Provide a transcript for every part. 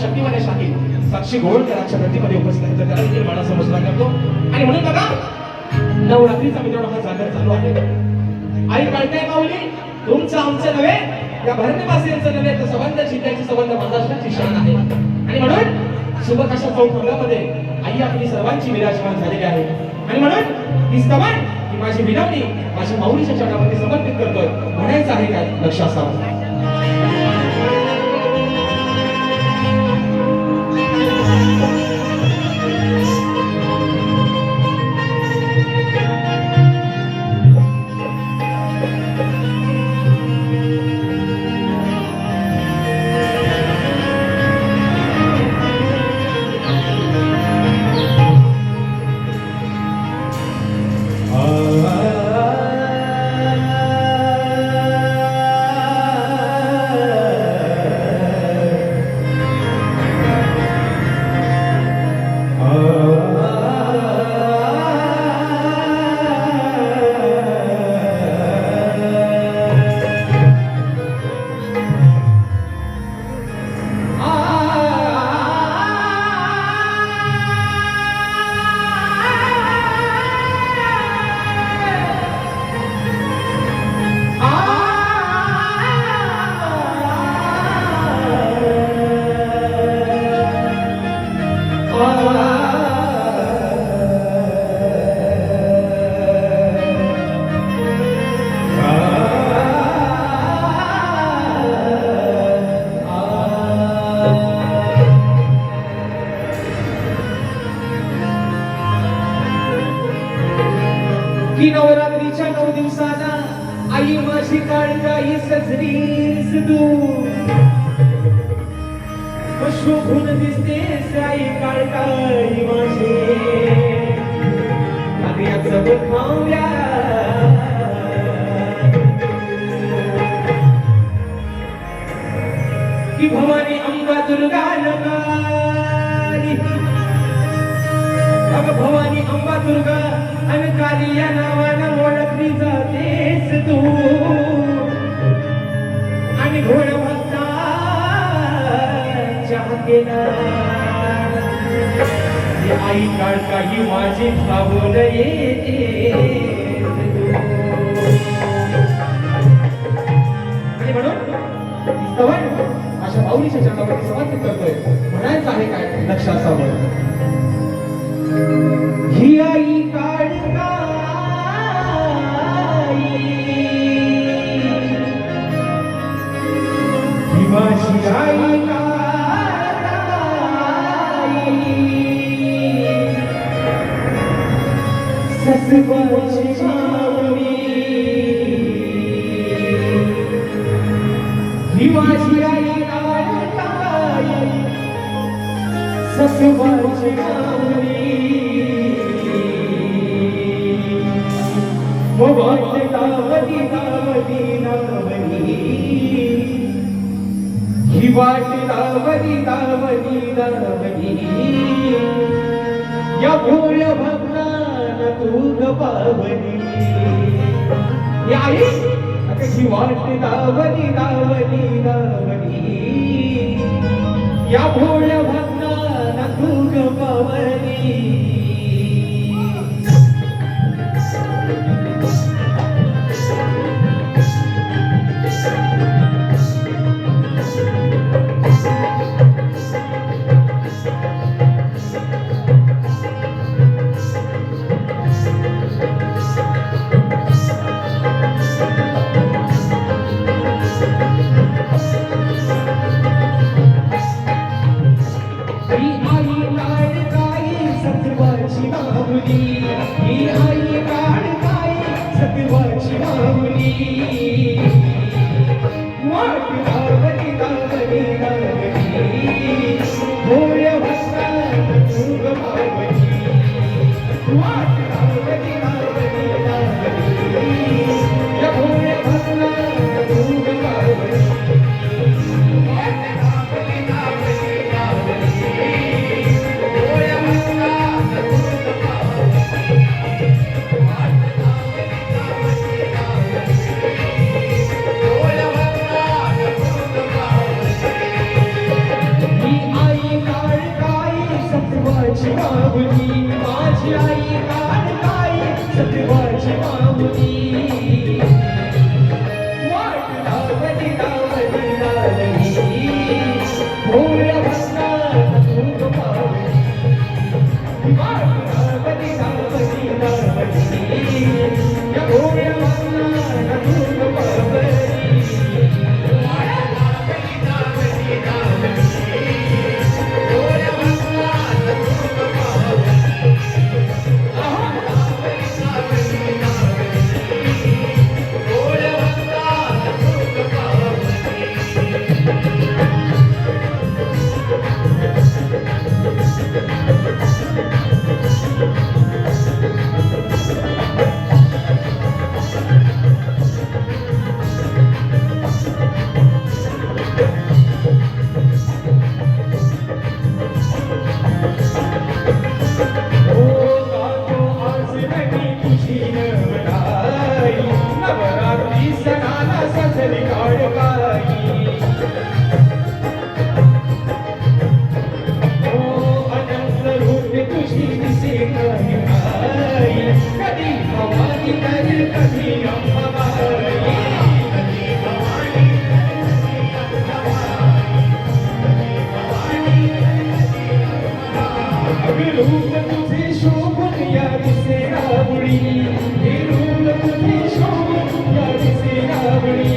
शक्तिवान शाही साक्षी गोळकरांच्या प्रतिमध्ये उपस्थित त्याला निर्माणा समजला करतो आणि म्हणून बघा नवरात्रीचा मित्रांनो हा जागर चालू आहे. आई कळते माऊली तुमचं आमचं नव्हे या भरणवासियांचं नव्हे तर संबंध चित्याची संबंध महाराष्ट्राची शान आहे आणि म्हणून शुभकाशा चौकामध्ये आई आपली सर्वांची विराजमान झालेली आहे आणि म्हणून ही स्तवन ही माझी विनवणी माझ्या माऊलीच्या चरणामध्ये समर्पित करतोय. म्हणायचं आहे काय लक्ष असावं. की नवरात्रीच्या 9 दिवसांना आई माझी काळजाई सजरीस तू शोभून दिसतेस आई काळजाई माझी आदियाचं बखाव्या की भवानी अंबा दुर्गा नगारी अग भवानी अंबा दुर्गा आणि काली या नावानं ओळखली जातेस तू आणि घोड भक्ताच्या हाकेला आई काळकाही माझी भावून येते आणि म्हणून स्तवन अशा माऊलीच्या चरणावरती समर्पित करतोय. म्हणायचं आहे काय लक्ष असावं. ही आई काळकाई ही माझी आई ससवाची माऊली सत्वाची नावली वाट दावली दावली दावली ही वाट दावली दावली दावली या भोळ्या भक्तांना तू गपावली या आई अगं ही वाट दावली दावली दावली या भोळ्या भक्तांना तू गपावली ही आई काळकाई सत्वाची माऊली वाट दावली दावली दावली भोळ्या भक्तांना तू गपावली वाट दावली दावली दावली या भोळ्या भक्तांना तू गपावली वाट दावली दावली दावली भोळ्या भक्तांना तू माऊली माझी आई काळकाई सत्वाची माऊली वाट दावली दावली दावली भोळ्या भक्तांना तू गपावली वाट दावली दावली दावली या भोळ्या भक्तांना तू गपावली रूप तुझे शोभून या दिसेनावळी हे रूप तुझे शोभून या दिसेनावळी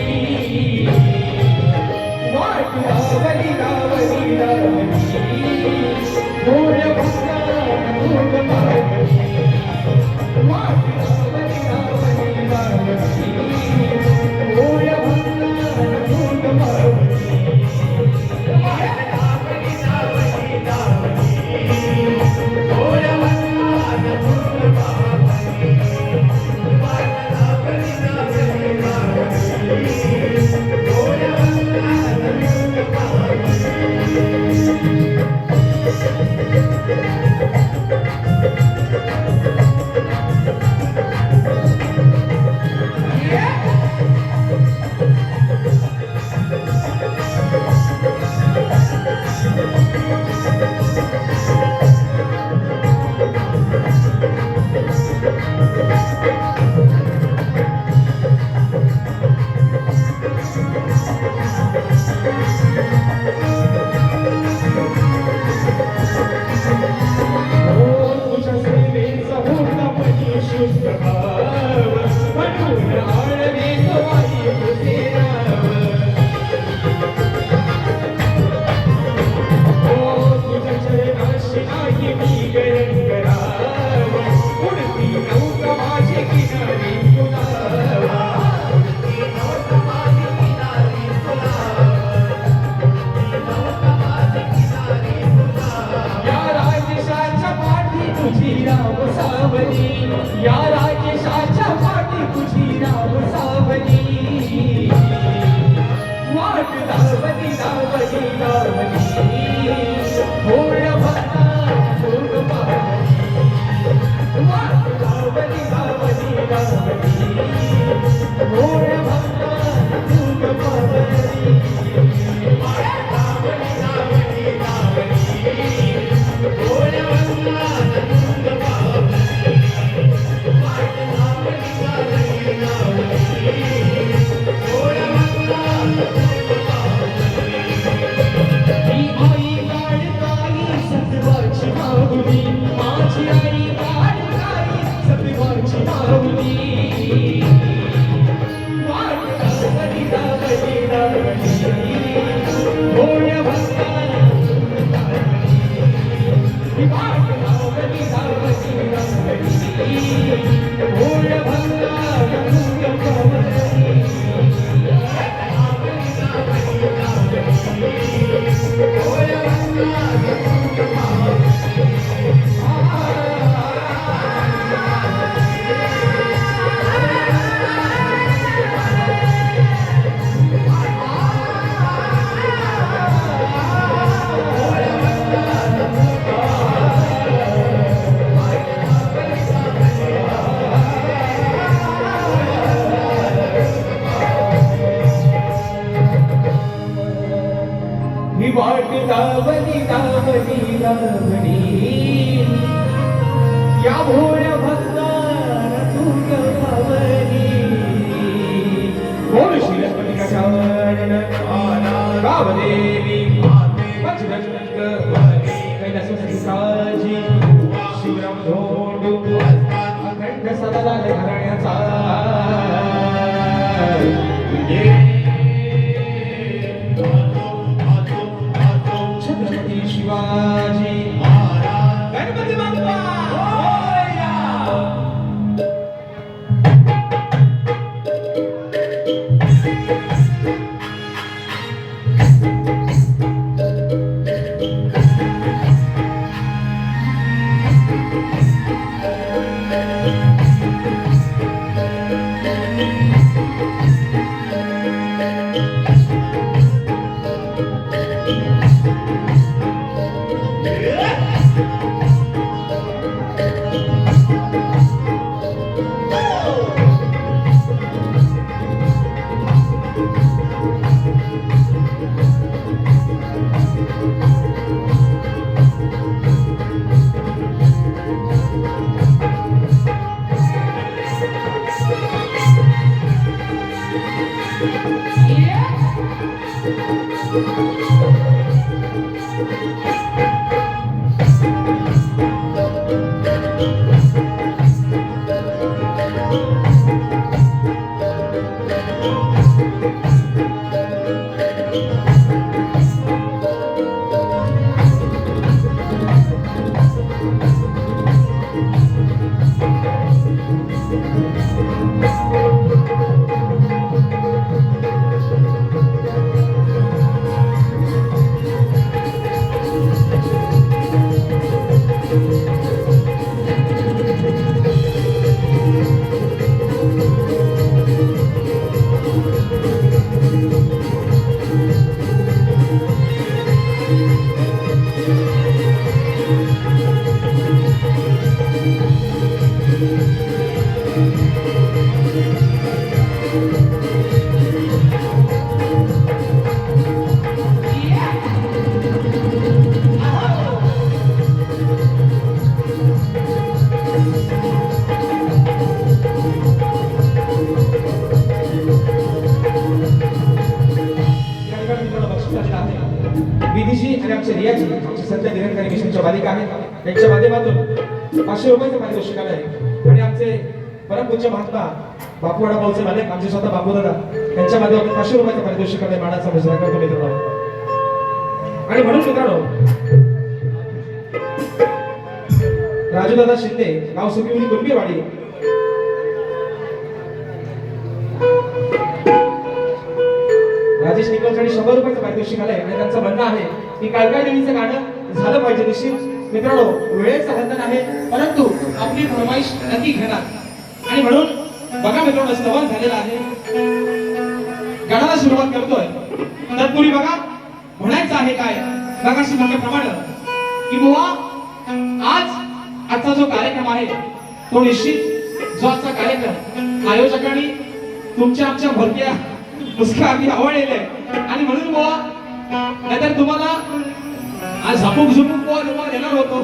दावणी दावणी दावणी या भोळ्या भक्ताला तूक भावनी बोल शिलपणी कशावरण गावदेवी बजरंग कैलासवासी साजी शिवराम धोंडू अखंड सदाला घराण्याचा छत्रपती शिवाजी गणपती बाप्पा विधीजी आणि आमच्या रियाजी आमच्या संत निरंकारी मिशनच्या बालिका आहेत त्यांच्या माध्यमातून 500 रुपयाचं पारितोषिक आलं आहे आणि आमचे परमपूज्य महात्मा बापूवाडा भाऊचे मालक आमचे स्वतः बापू दादा त्यांच्या माध्यमातून 500 रुपयाचं पारितोषिक आलं मानाचा मुजरा करतो मित्रांनो आणि म्हणून मित्रांनो राजूदादा शिंदे गाव सुखीवली कुंभीवाडी राजेश निकलसाठी 100 रुपयाचं पारितोषिक आलंय आणि त्यांचं म्हणणं आहे की काय देवीचं गाणं झालं पाहिजे निश्चित मित्रांनो वेळेचं बंधन आहे परंतु आपली फरमाईश नक्की घेणार आणि म्हणून बघा मित्रांनो स्तवन झालेलं आहे गाण्याला सुरुवात करतोय तत्पूर्वी बघा म्हणायचं आहे काय बघाशी म्हटल्याप्रमाणे की बुवा आजचा जो कार्यक्रम आहे तो निश्चित जो आजचा कार्यक्रम आयोजकांनी तुमच्या आमच्या भरत्या मुस्का अगदी आवडलेले आणि म्हणून बुवा नाहीतर तुम्हाला आज झपूक झुपूक बुवा तुम्हाला देणार होतो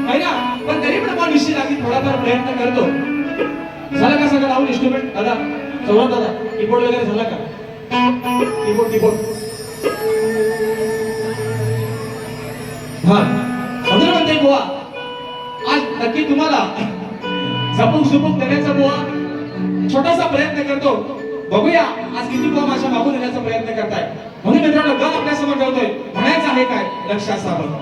है ना पण तरी पण बुवा निश्चित अगदी थोडाफार प्रयत्न करतो झालं का सगळं राहुल इन्स्ट्रुमेंट दादा चौरा दादा कीबोर्ड वगैरे झाला का कीबोर्ड हा म्हणून म्हणते बुवा आज नक्की तुम्हाला झपूक झुपूक देण्याचा बुवा छोटासा प्रयत्न करतो बघूया आज किती बुवा माझ्या मागून येण्याचा प्रयत्न करताय म्हणून मित्रांनो गण आपल्या समोर ठेवतोय म्हणायचं आहे काय लक्ष असावं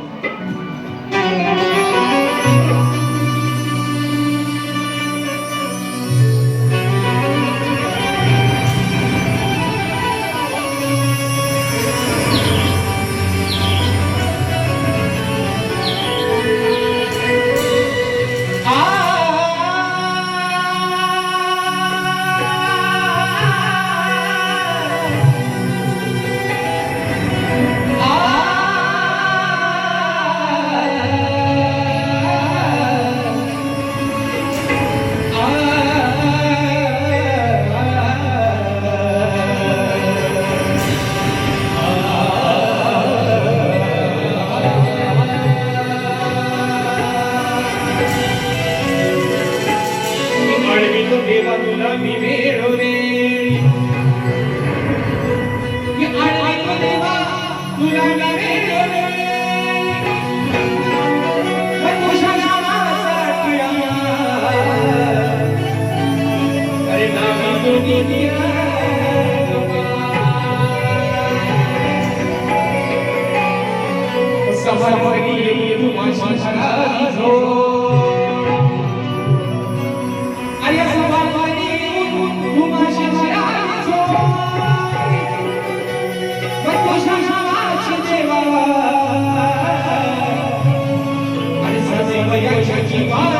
Bye.